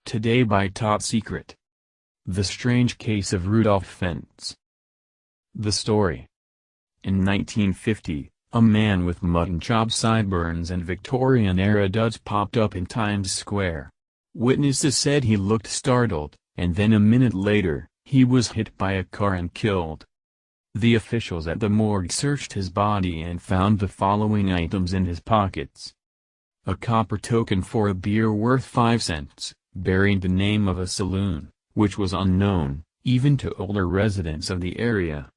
Today by Top Secret. The Strange Case of Rudolph Fentz. The story. In 1950, a man with mutton chop sideburns and Victorian-era duds popped up in Times Square. Witnesses said he looked startled, and then a minute later, he was hit by a car and killed. The officials at the morgue searched his body and found the following items in his pockets. A copper token for a beer worth 5 cents, bearing the name of a saloon, which was unknown, even to older residents of the area.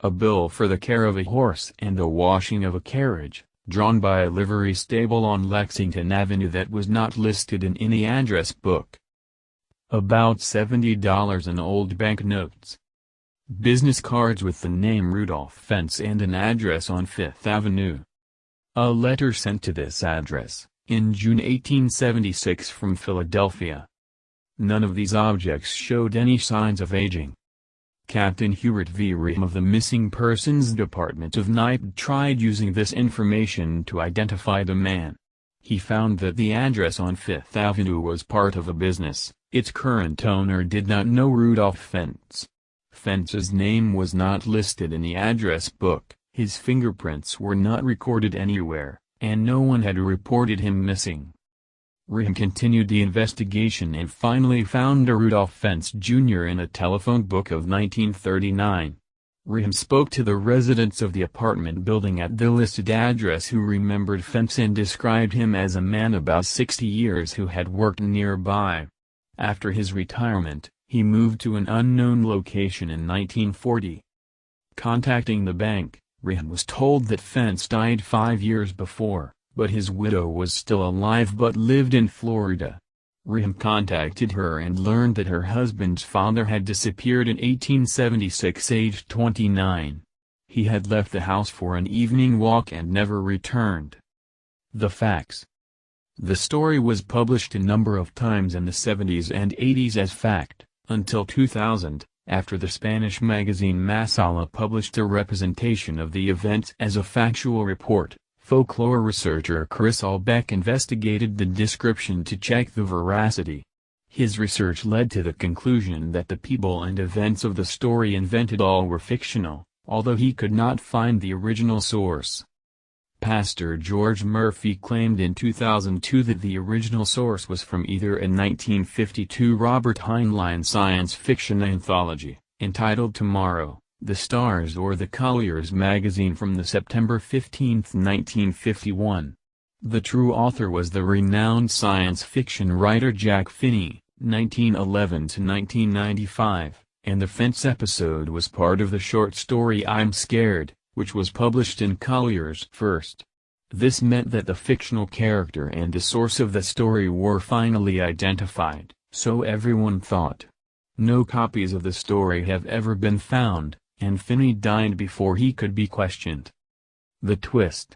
A bill for the care of a horse and the washing of a carriage, drawn by a livery stable on Lexington Avenue that was not listed in any address book. About $70 in old banknotes. Business cards with the name Rudolph Fentz and an address on Fifth Avenue. A letter sent to this address, in June 1876 from Philadelphia. None of these objects showed any signs of aging. Captain Hubert V. Riem of the Missing Persons Department of NYPD tried using this information to identify the man. He found that the address on Fifth Avenue was part of a business. Its current owner did not know Rudolph Fentz. Fentz's name was not listed in the address book, his fingerprints were not recorded anywhere, and no one had reported him missing. Riem continued the investigation and finally found a Rudolph Fentz Jr. in a telephone book of 1939. Riem spoke to the residents of the apartment building at the listed address who remembered Fentz and described him as a man about 60 years who had worked nearby. After his retirement, he moved to an unknown location in 1940. Contacting the bank, Riem was told that Fentz died 5 years before, but his widow was still alive but lived in Florida. Riem contacted her and learned that her husband's father had disappeared in 1876 aged 29. He had left the house for an evening walk and never returned. The facts. The story was published a number of times in the 70s and 80s as fact, until 2000. After the Spanish magazine Masala published a representation of the events as a factual report, folklore researcher Chris Albeck investigated the description to check the veracity. His research led to the conclusion that the people and events of the story invented all were fictional, although he could not find the original source. Pastor George Murphy claimed in 2002 that the original source was from either a 1952 Robert Heinlein science fiction anthology, entitled Tomorrow, The Stars, or the Collier's magazine from the September 15, 1951. The true author was the renowned science fiction writer Jack Finney, 1911–1995, and the Fentz episode was part of the short story I'm Scared, which was published in Collier's first. This meant that the fictional character and the source of the story were finally identified, so everyone thought. No copies of the story have ever been found, and Finney died before he could be questioned. The twist.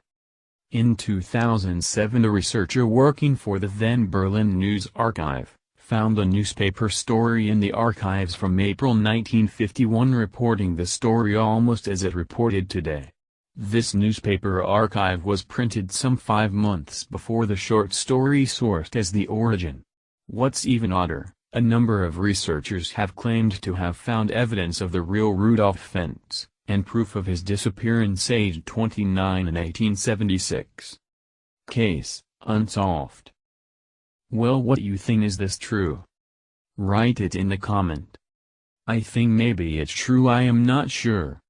In 2007, a researcher working for the then Berlin News Archive found a newspaper story in the archives from April 1951 reporting the story almost as it reported today. This newspaper archive was printed some 5 months before the short story sourced as the origin. What's even odder, a number of researchers have claimed to have found evidence of the real Rudolph Fentz, and proof of his disappearance aged 29 in 1876. Case, unsolved. Well, what do you think? Is this true? Write it in the comment. I think maybe it's true, I am not sure.